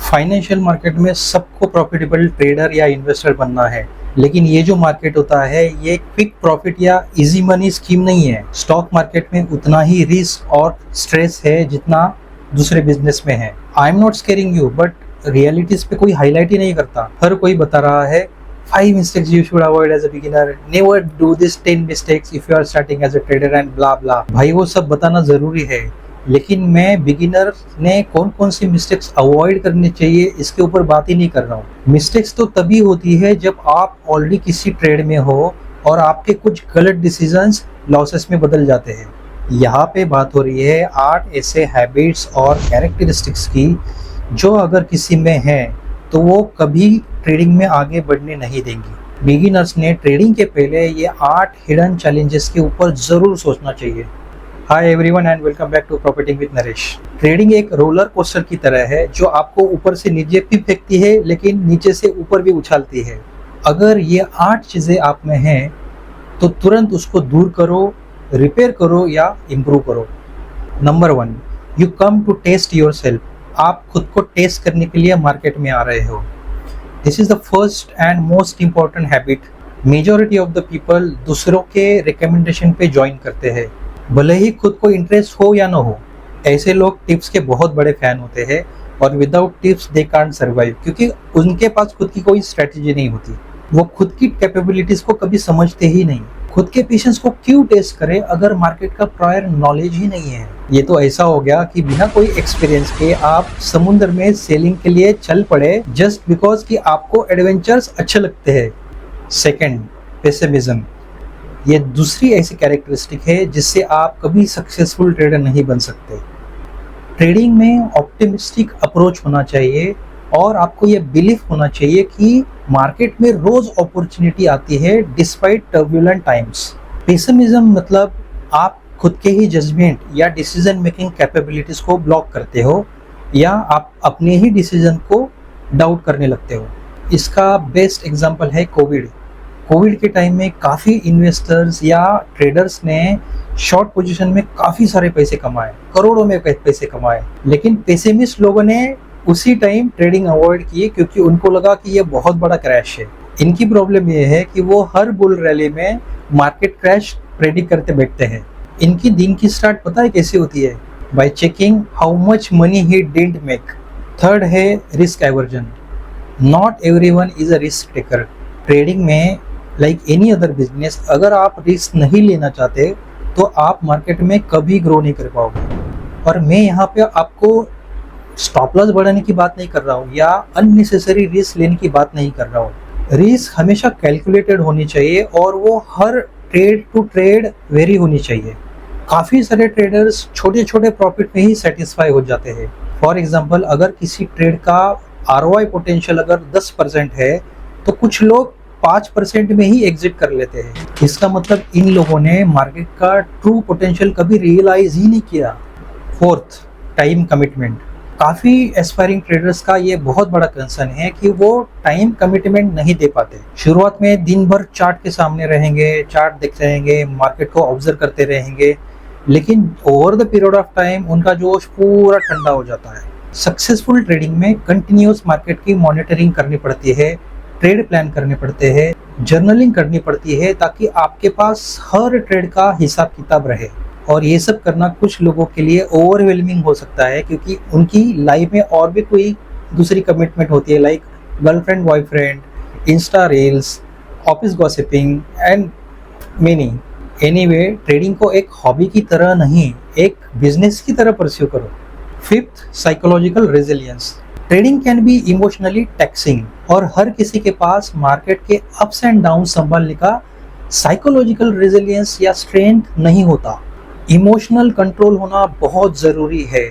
Financial market में सबको profitable trader या इन्वेस्टर बनना है, लेकिन ये जो मार्केट होता है ये क्विक प्रॉफिट या इजी मनी स्कीम नहीं है। स्टॉक मार्केट में उतना ही रिस्क और स्ट्रेस है जितना दूसरे बिजनेस में है। I am not squaring you, but realities पे कोई हाईलाइट ही नहीं करता। हर कोई बता रहा है 5 mistakes you should avoid as a beginner, never do this 10 mistakes if you are starting as a trader and blah blah। भाई वो सब बताना जरूरी है, लेकिन मैं बिगिनर ने कौन कौन सी मिस्टेक्स अवॉइड करनी चाहिए इसके ऊपर बात ही नहीं कर रहा हूँ। मिस्टेक्स तो तभी होती है जब आप ऑलरेडी किसी ट्रेड में हो और आपके कुछ गलत डिसीजंस लॉसेस में बदल जाते हैं। यहाँ पे बात हो रही है 8 ऐसे हैबिट्स और कैरेक्टरिस्टिक्स की जो अगर किसी में है तो वो कभी ट्रेडिंग में आगे बढ़ने नहीं देंगी। बिगिनर्स ने ट्रेडिंग के पहले ये 8 हिडन चैलेंजेस के ऊपर जरूर सोचना चाहिए। Hi everyone and welcome back to profiting with Naresh. Trading एक रोलर कोस्टर की तरह है जो आपको ऊपर से नीचे भी फेंकती है लेकिन नीचे से ऊपर भी उछालती है। अगर ये 8 चीजें आप में हैं तो तुरंत उसको दूर करो, रिपेयर करो या इम्प्रूव करो। Number 1, you come to test yourself. आप खुद को टेस्ट करने के लिए मार्केट में आ रहे हो। This is the first and most important habit. Majority of the people दूसरों के रिकमेंडेशन पे ज्वाइन करते हैं, भले ही खुद को इंटरेस्ट हो या ना हो। ऐसे लोग टिप्स के बहुत बड़े फैन होते हैं और without tips they can't survive, क्योंकि उनके पास खुद की कोई स्ट्रेटेजी नहीं होती। वो खुद की कैपेबिलिटीज को कभी समझते ही नहीं। खुद के पेशेंस को क्यों टेस्ट करें अगर मार्केट का प्रायर नॉलेज ही नहीं है। ये तो ऐसा हो गया कि बिना कोई एक्सपीरियंस के आप समुद्र में सेलिंग के लिए चल पड़े जस्ट बिकॉज कि आपको एडवेंचर्स अच्छे लगते हैं। Second, pessimism. ये दूसरी ऐसी कैरेक्टरिस्टिक है जिससे आप कभी सक्सेसफुल ट्रेडर नहीं बन सकते। ट्रेडिंग में ऑप्टिमिस्टिक अप्रोच होना चाहिए और आपको ये बिलीफ होना चाहिए कि मार्केट में रोज अपॉर्चुनिटी आती है डिस्पाइट टर्बुलेंट टाइम्स। पेसिमिज्म मतलब आप खुद के ही जजमेंट या डिसीजन मेकिंग कैपेबिलिटीज को ब्लॉक करते हो या आप अपने ही डिसीजन को डाउट करने लगते हो। इसका बेस्ट एग्जांपल है कोविड के टाइम में काफ़ी इन्वेस्टर्स या ट्रेडर्स ने शॉर्ट पोजीशन में काफ़ी सारे पैसे कमाए, करोड़ों में पैसे कमाए, लेकिन पेसिमिस्ट लोगों ने उसी टाइम ट्रेडिंग अवॉइड किए क्योंकि उनको लगा कि ये बहुत बड़ा क्रैश है। इनकी प्रॉब्लम ये है कि वो हर बुल रैली में मार्केट क्रैश प्रेडिक्ट करते बैठते हैं। इनकी दिन की स्टार्ट पता है कैसे होती है? By checking how much money he didn't make. Third है risk aversion. Not everyone is a risk taker. Trading में लाइक एनी अदर बिजनेस, अगर आप रिस्क नहीं लेना चाहते तो आप मार्केट में कभी ग्रो नहीं कर पाओगे। और मैं यहाँ पे आपको स्टॉप लॉस बढ़ाने की बात नहीं कर रहा हूँ या अननेसेसरी रिस्क लेने की बात नहीं कर रहा हूँ। रिस्क हमेशा कैलकुलेटेड होनी चाहिए और वो हर ट्रेड टू ट्रेड वेरी होनी चाहिए। काफ़ी सारे ट्रेडर्स छोटे छोटे प्रॉफिट में ही सेटिस्फाई हो जाते हैं। फॉर एग्जांपल, अगर किसी ट्रेड का ROI पोटेंशियल अगर 10% है तो कुछ लोग 5% में ही एग्जिट कर लेते हैं। इसका मतलब इन लोगों ने मार्केट का ट्रू पोटेंशियल कभी रियलाइज ही नहीं किया। Fourth, time commitment. काफ़ी एस्पायरिंग ट्रेडर्स का ये बहुत बड़ा कंसर्न है कि वो टाइम कमिटमेंट नहीं दे पाते। शुरुआत में दिन भर चार्ट के सामने रहेंगे, चार्ट देखते रहेंगे, मार्केट को ऑब्जर्व करते रहेंगे, लेकिन over the period of time उनका जोश पूरा ठंडा हो जाता है। सक्सेसफुल ट्रेडिंग में कंटिन्यूस मार्केट की मॉनिटरिंग करनी पड़ती है, ट्रेड प्लान करने पड़ते हैं, जर्नलिंग करनी पड़ती है ताकि आपके पास हर ट्रेड का हिसाब किताब रहे। और ये सब करना कुछ लोगों के लिए ओवरवेलमिंग हो सकता है क्योंकि उनकी लाइफ में और भी कोई दूसरी कमिटमेंट होती है, like girlfriend, boyfriend, Insta reels, office gossiping and many. Anyway, trading को एक हॉबी की तरह नहीं, एक बिजनेस की तरह परस्यू करो। Fifth, psychological resilience. Trading can be emotionally taxing और हर किसी के पास मार्केट के अप्स एंड डाउन संभालने का साइकोलॉजिकल रेजिलियंस या स्ट्रेंथ नहीं होता। इमोशनल कंट्रोल होना बहुत ज़रूरी है।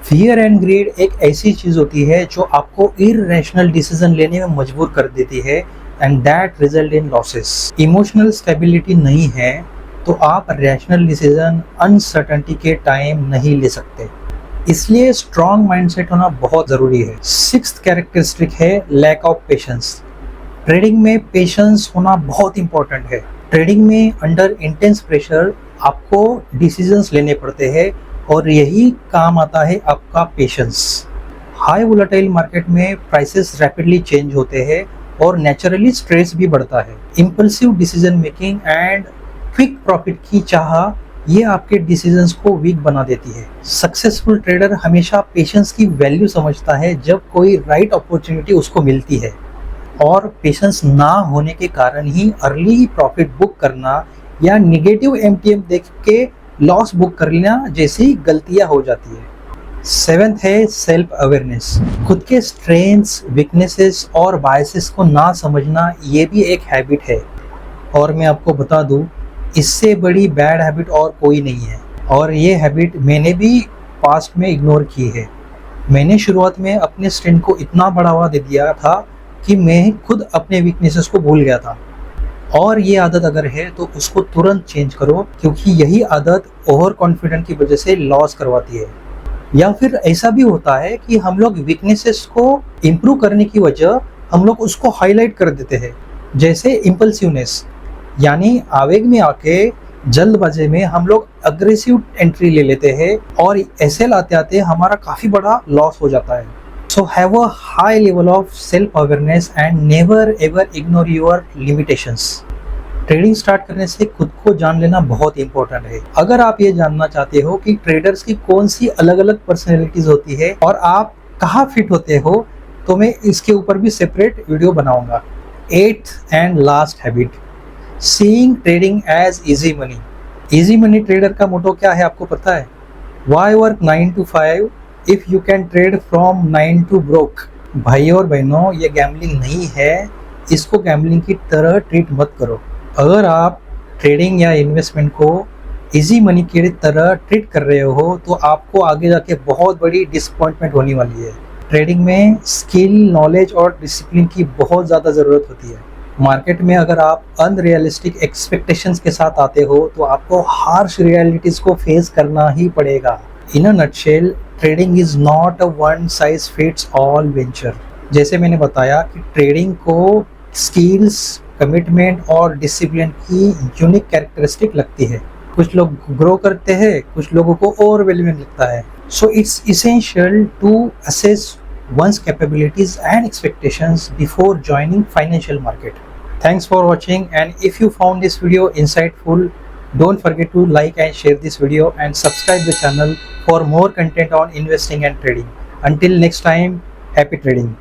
फियर एंड ग्रीड एक ऐसी चीज़ होती है जो आपको इररेशनल डिसीजन लेने में मजबूर कर देती है and that result in losses. Emotional stability नहीं है तो आप रैशनल डिसीजन अनसर्टेनिटी के टाइम नहीं ले सकते। इसलिए स्ट्रॉन्ग माइंडसेट होना बहुत ज़रूरी है। सिक्स्थ कैरेक्टरिस्टिक है लैक ऑफ पेशेंस। ट्रेडिंग में पेशेंस होना बहुत इंपॉर्टेंट है। ट्रेडिंग में अंडर इंटेंस प्रेशर आपको डिसीजंस लेने पड़ते हैं और यही काम आता है आपका पेशेंस। हाई वोलेटाइल मार्केट में प्राइसेस रैपिडली चेंज होते हैं और नेचुरली स्ट्रेस भी बढ़ता है। Impulsive decision making and quick profit की चाह ये आपके डिसीजंस को वीक बना देती है। सक्सेसफुल ट्रेडर हमेशा पेशेंस की वैल्यू समझता है जब कोई राइट अपॉर्चुनिटी उसको मिलती है, और पेशेंस ना होने के कारण ही अर्ली प्रॉफिट बुक करना या निगेटिव एमटीएम देख के लॉस बुक कर लेना जैसी गलतियां हो जाती है। 7th है सेल्फ अवेयरनेस। खुद के स्ट्रेंथ्स, वीकनेसेस और बायसेस को ना समझना ये भी एक हैबिट है, और मैं आपको बता दूं इससे बड़ी बैड हैबिट और कोई नहीं है। और ये हैबिट मैंने भी पास्ट में इग्नोर की है। मैंने शुरुआत में अपने स्ट्रेंथ को इतना बढ़ावा दे दिया था कि मैं खुद अपने वीकनेसेस को भूल गया था। और ये आदत अगर है तो उसको तुरंत चेंज करो, क्योंकि यही आदत ओवर कॉन्फिडेंस की वजह से लॉस करवाती है। या फिर ऐसा भी होता है कि हम लोग वीकनेसेस को इम्प्रूव करने की वजह हम लोग उसको हाईलाइट कर देते हैं, जैसे इम्पल्सिवनेस, यानी आवेग में आके जल्दबाजी में हम लोग अग्रेसिव एंट्री ले लेते हैं और ऐसे लाते आते हमारा काफ़ी बड़ा लॉस हो जाता है। So have a high level of self awareness and never ever ignore your limitations. Trading start करने से खुद को जान लेना बहुत इंपॉर्टेंट है। अगर आप ये जानना चाहते हो कि ट्रेडर्स की कौन सी अलग अलग पर्सनैलिटीज होती है और आप कहाँ फिट होते हो, तो मैं इसके ऊपर भी सेपरेट वीडियो बनाऊंगा। 8th and last habit, seeing trading as easy money. Easy money trader का मोटो क्या है आपको पता है? Why work 9 to 5 if you can trade from 9 to broke। भाई और बहनों, ये गैम्बलिंग नहीं है, इसको गैम्बलिंग की तरह ट्रीट मत करो। अगर आप ट्रेडिंग या इन्वेस्टमेंट को इजी मनी की तरह ट्रीट कर रहे हो तो आपको आगे जाके बहुत बड़ी डिसअपॉइंटमेंट होने वाली है। ट्रेडिंग में स्किल, नॉलेज और डिसिप्लिन की बहुत ज़्यादा ज़रूरत होती है। मार्केट में अगर आप अनरियलिस्टिक एक्सपेक्टेशंस के साथ आते हो तो आपको हार्श रियलिटीज़ को फेस करना ही पड़ेगा। In a nutshell, trading is not a one size fits all venture. जैसे मैंने बताया कि ट्रेडिंग को स्किल्स, कमिटमेंट और डिसिप्लिन की यूनिक कैरेक्टरिस्टिक लगती है। कुछ लोग ग्रो करते हैं, कुछ लोगों को ओवरवेलमिंग लगता है। So it's essential to assess one's capabilities and expectations before joining financial market. Thanks for watching, and if you found this video insightful, don't forget to like and share this video and subscribe the channel for more content on investing and trading. Until next time, happy trading.